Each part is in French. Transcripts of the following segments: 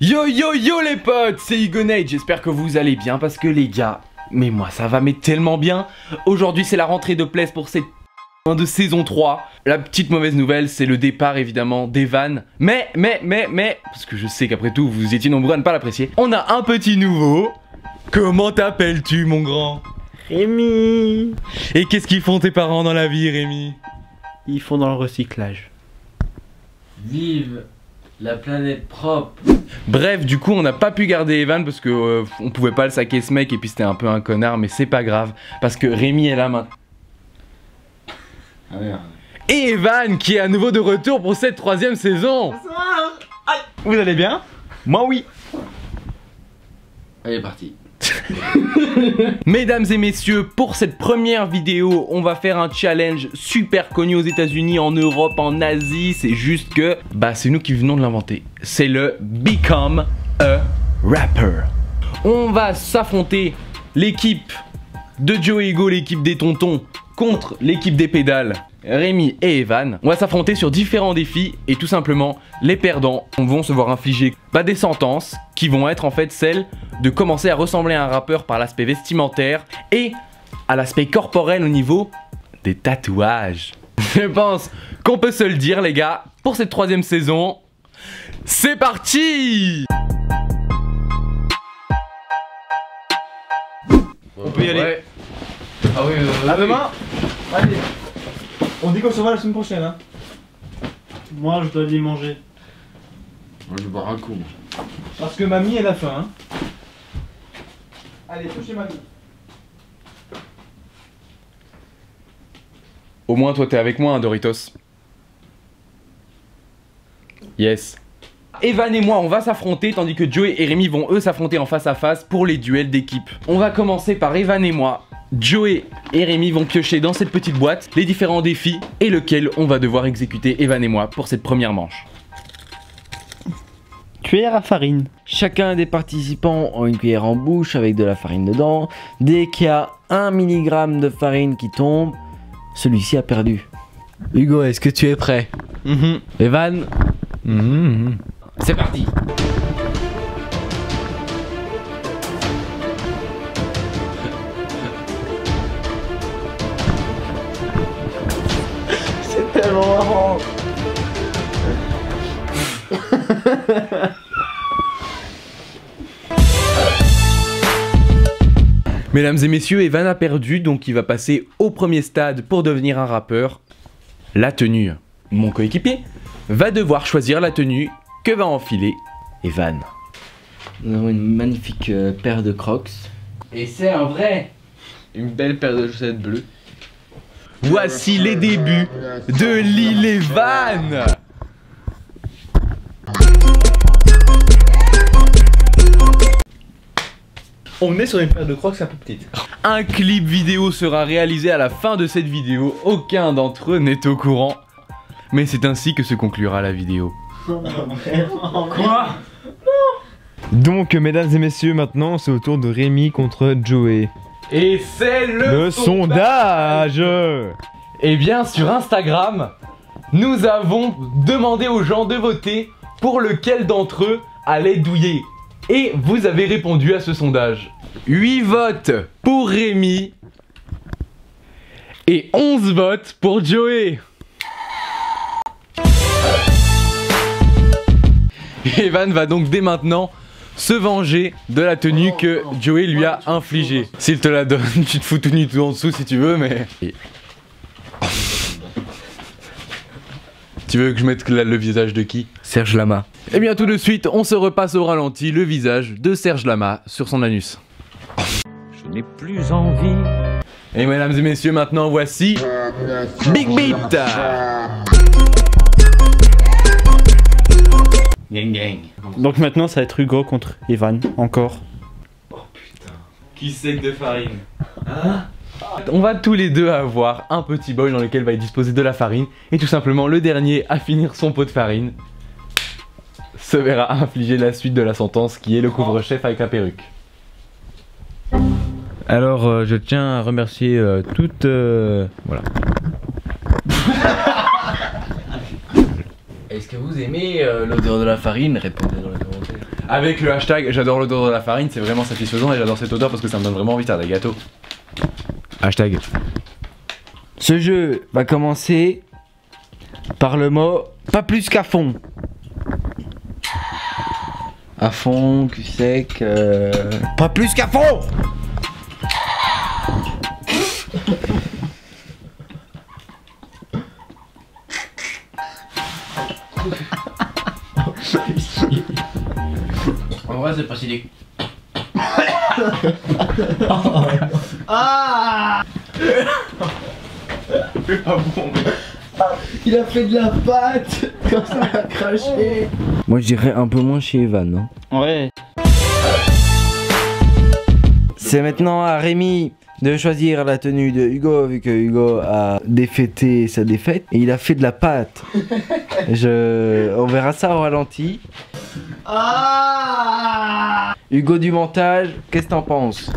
Yo yo yo les potes, c'est Hugonate, j'espère que vous allez bien parce que les gars, mais moi ça va mais tellement bien. Aujourd'hui c'est la rentrée de Place pour cette de saison 3. La petite mauvaise nouvelle c'est le départ évidemment d'Evan. Mais, parce que je sais qu'après tout vous étiez nombreux à ne pas l'apprécier, on a un petit nouveau. Comment t'appelles-tu mon grand? Rémi. Et qu'est-ce qu'ils font tes parents dans la vie Rémi? Ils font dans le recyclage. Vive la planète propre. Bref, du coup, on n'a pas pu garder Evan parce que on pouvait pas le saquer ce mec et puis c'était un peu un connard, mais c'est pas grave parce que Rémi est là maintenant. Ah merde. Et Evan qui est à nouveau de retour pour cette 3e saison. Bonsoir. Vous allez bien? Moi oui. Allez, parti. Mesdames et messieurs, pour cette première vidéo, on va faire un challenge super connu aux États-Unis, en Europe, en Asie. C'est juste que, bah, c'est nous qui venons de l'inventer. C'est le Become a Rapper. On va s'affronter l'équipe de Joey Ego, l'équipe des tontons, contre l'équipe des pédales, Rémi et Evan. On va s'affronter sur différents défis et tout simplement les perdants vont se voir infliger des sentences qui vont être en fait celles de commencer à ressembler à un rappeur par l'aspect vestimentaire et à l'aspect corporel au niveau des tatouages. Je pense qu'on peut se le dire les gars, pour cette 3e saison, c'est parti! On peut y aller. Ouais. Ah oui, À demain. Allez. On dit qu'on se voit la semaine prochaine hein. Moi je dois aller manger. Moi je vais boire un coup. Parce que mamie elle a faim hein. Allez, faut chez mamie. Au moins toi t'es avec moi hein, Doritos. Yes. Evan et moi on va s'affronter tandis que Joey et Rémi vont eux s'affronter en face à face pour les duels d'équipe. On va commencer par Evan et moi. Joey et Rémi vont piocher dans cette petite boîte les différents défis et lequel on va devoir exécuter Evan et moi pour cette première manche. Cuillère à farine. Chacun des participants a une cuillère en bouche avec de la farine dedans. Dès qu'il y a 1 mg de farine qui tombe, celui-ci a perdu. Hugo, est-ce que tu es prêt? Evan, c'est parti. C'est tellement marrant. Mesdames et messieurs, Evan a perdu donc il va passer au premier stade pour devenir un rappeur. La tenue. Mon coéquipier va devoir choisir la tenue que va enfiler Evan. Nous avons une magnifique paire de Crocs. Et c'est un vrai. Une belle paire de chaussettes bleues. Voici les débuts de Lil Evan. On est sur une paire de crocs un peu petite. Un clip vidéo sera réalisé à la fin de cette vidéo. Aucun d'entre eux n'est au courant. Mais c'est ainsi que se conclura la vidéo. Quoi? Donc, mesdames et messieurs, maintenant c'est au tour de Rémi contre Joey. Et c'est Le sondage. Eh bien, sur Instagram, nous avons demandé aux gens de voter pour lequel d'entre eux allait douiller. Et vous avez répondu à ce sondage. 8 votes pour Rémi et 11 votes pour Joey. Evan va donc dès maintenant se venger de la tenue que Joey lui a infligée. S'il te la donne, tu te fous tout nu tout en dessous si tu veux, mais... Tu veux que je mette le visage de qui? Serge Lama. Eh bien tout de suite, on se repasse au ralenti le visage de Serge Lama sur son anus. Je n'ai plus envie. Et mesdames et messieurs, maintenant voici Big Beat. Gang gang. Donc maintenant ça va être Hugo contre Evan, encore. Qui sec de farine. On va tous les deux avoir un petit bol dans lequel va être disposé de la farine. Et tout simplement, le dernier à finir son pot de farine se verra infliger la suite de la sentence qui est le couvre-chef avec la perruque. Alors, je tiens à remercier toutes... voilà. Est-ce que vous aimez l'odeur de la farine? Répondez dans les commentaires. Avec le hashtag j'adore l'odeur de la farine, c'est vraiment satisfaisant et j'adore cette odeur parce que ça me donne vraiment envie de faire des gâteaux. Hashtag. Ce jeu va commencer par le mot pas plus qu'à fond. À fond, cul sec, pas plus qu'à fond. En vrai c'est pas si dégueu. Ah. C'est pas bon. Il a fait de la pâte quand ça a craché. Moi je dirais un peu moins chez Evan. Hein. Ouais. C'est maintenant à Rémi de choisir la tenue de Hugo, vu que Hugo a défêté sa défaite et il a fait de la pâte. On verra ça au ralenti. Ah. Hugo du montage, qu'est-ce que t'en penses?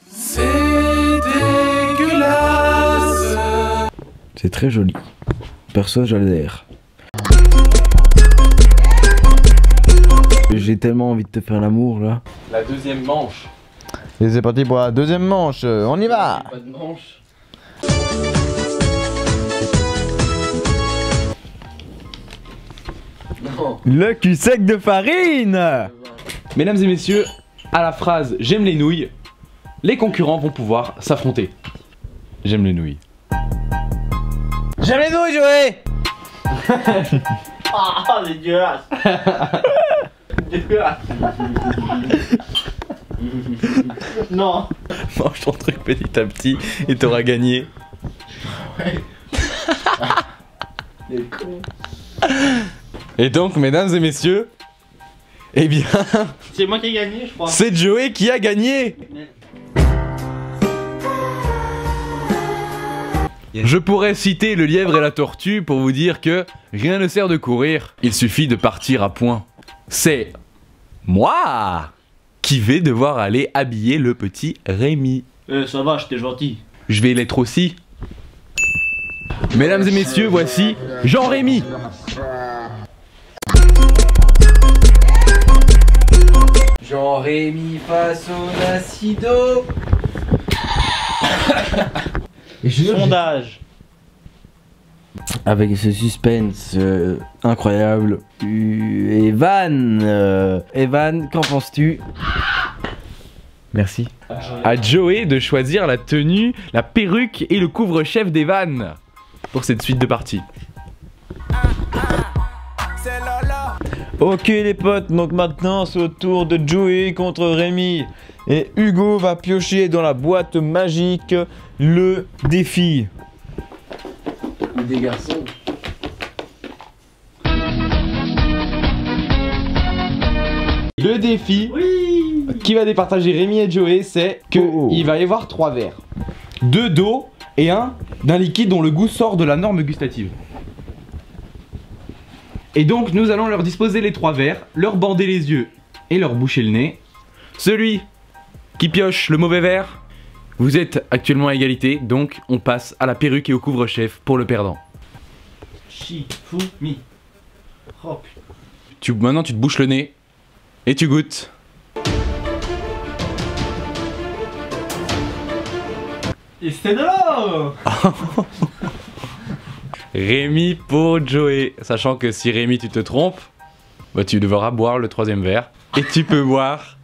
C'est dégueulasse. C'est très joli. Perso, j'adhère. J'ai tellement envie de te faire l'amour là. La deuxième manche. Et c'est parti pour la deuxième manche, on y va. Pas de manche. Non. Le cul sec de farine. Mesdames et messieurs, à la phrase j'aime les nouilles, les concurrents vont pouvoir s'affronter. J'aime les nouilles. J'aime les nouilles, Joey. Ah, dégueulasse. Dégueulasse. Non. Mange ton truc petit à petit et t'auras gagné. Il est con. Et donc, mesdames et messieurs, eh bien, C'est moi qui ai gagné, je crois. c'est Joey qui a gagné. Je pourrais citer le lièvre et la tortue pour vous dire que rien ne sert de courir, il suffit de partir à point. C'est moi qui vais devoir aller habiller le petit Rémi. Ça va, j'étais gentil. Je vais l'être aussi. Mesdames et messieurs, voici Jean-Rémy. Jean-Rémy face au Nacido. Sondage. Avec ce suspense incroyable. Evan, qu'en penses-tu? Merci. À Joey de choisir la tenue, la perruque et le couvre-chef d'Evan pour cette suite de parties. Ok les potes, donc maintenant c'est au tour de Joey contre Rémi. Et Hugo va piocher dans la boîte magique le défi. Des garçons. Le défi qui va départager Rémi et Joey, c'est que il va y avoir 3 verres. 2 d'eau et un d'un liquide dont le goût sort de la norme gustative. Et donc nous allons leur disposer les 3 verres, leur bander les yeux et leur boucher le nez. Celui qui pioche le mauvais verre, vous êtes actuellement à égalité, donc on passe à la perruque et au couvre-chef pour le perdant. Shifumi. Oh putain. Maintenant tu te bouches le nez et tu goûtes. Et c'était de l'eau. Rémi pour Joey. Sachant que si Rémi tu te trompes, bah, tu devras boire le 3e verre. Et tu peux boire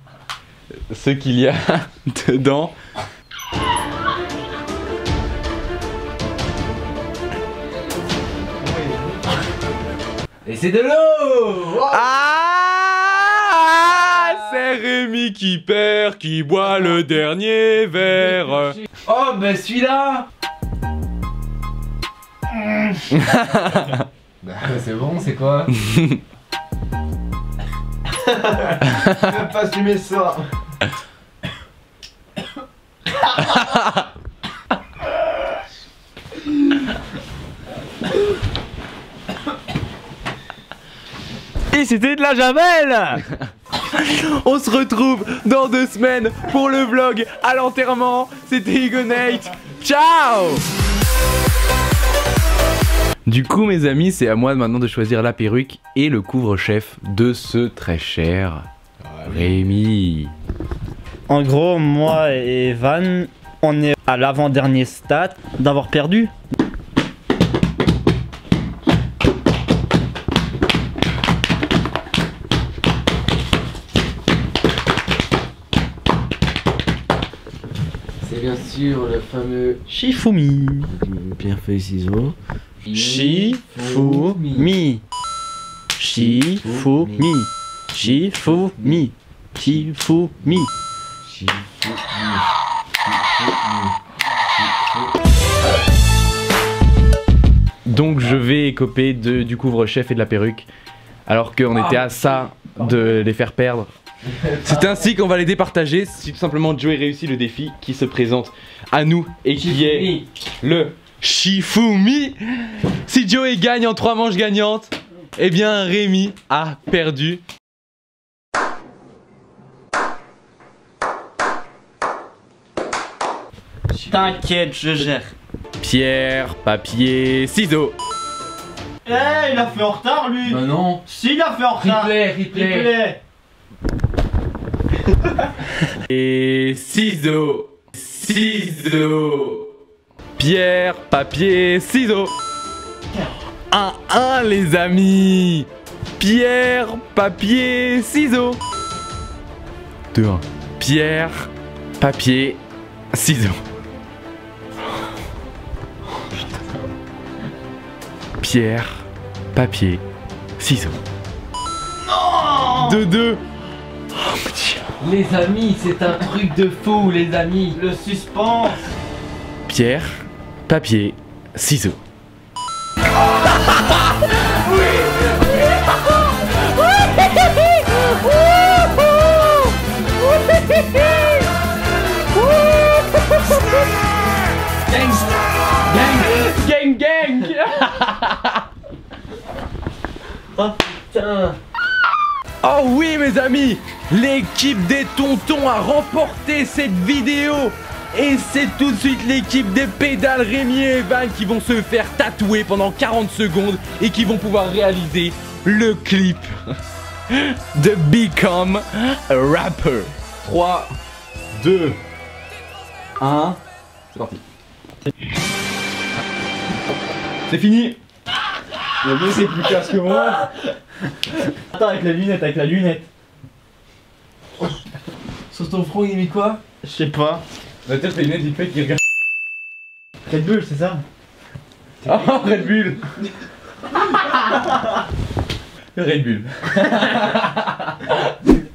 ce qu'il y a dedans. Et c'est de l'eau. Ah, c'est Rémi qui perd, qui boit le dernier verre. Oh bah celui-là. Bah c'est bon, c'est quoi? Pas assumer ça. Et c'était de la javel. On se retrouve dans 2 semaines pour le vlog à l'enterrement. C'était Hugo Nate. Ciao. Du coup mes amis, c'est à moi maintenant de choisir la perruque et le couvre-chef de ce très cher Rémi. En gros, moi et Evan, on est à l'avant-dernier stade d'avoir perdu. C'est bien sûr le fameux Shifumi. pierre feuille ciseaux. Shifumi. Shifumi. Shifumi. Shifumi. Donc je vais écoper du couvre-chef et de la perruque, alors qu'on était à ça de les faire perdre. C'est ainsi qu'on va les départager si tout simplement Joey réussit le défi qui se présente à nous et qui est le Shifumi. Si Joey gagne en 3 manches gagnantes, eh bien Rémi a perdu. T'inquiète, je gère. Pierre, papier, ciseaux. Eh, il a fait en retard lui. Bah non. Si, il a fait en retard. Replay. Et ciseaux. Ciseaux. Pierre, papier, ciseaux. 1-1 les amis. Pierre, papier, ciseaux. 2-1. Pierre, papier, ciseaux. Pierre, papier, ciseaux. 2-2. Les amis, c'est un truc de fou, les amis. Le suspense. Pierre, papier, ciseaux. Gang gang. Oh putain. Oh oui mes amis, l'équipe des tontons a remporté cette vidéo. Et c'est tout de suite l'équipe des pédales Rémi et Evan qui vont se faire tatouer pendant 40 secondes et qui vont pouvoir réaliser le clip de Become a Rapper. 3, 2, 1, c'est parti. C'est fini. Le mieux c'est plus classe que moi. Attends, avec la lunette, Sur ton front, il met quoi? Je sais pas. La tête c'est une lunettes vite fait qui regarde. Red Bull, c'est ça? Oh Red Bull. Red Bull.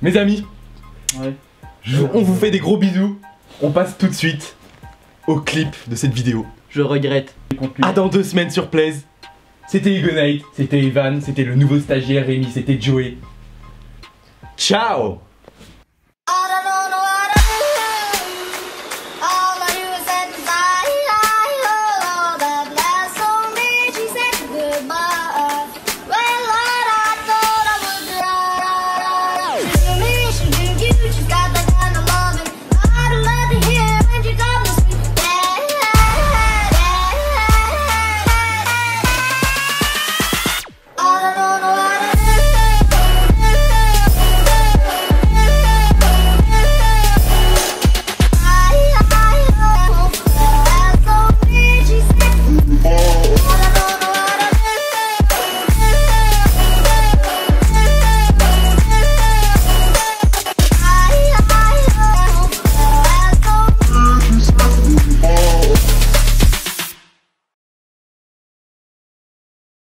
Mes amis, Ouais. on vous fait des gros bisous. On passe tout de suite au clip de cette vidéo. Je regrette. À dans 2 semaines sur Plaise. C'était Hugonite, c'était Evan, c'était le nouveau stagiaire Rémi, c'était Joey. Ciao.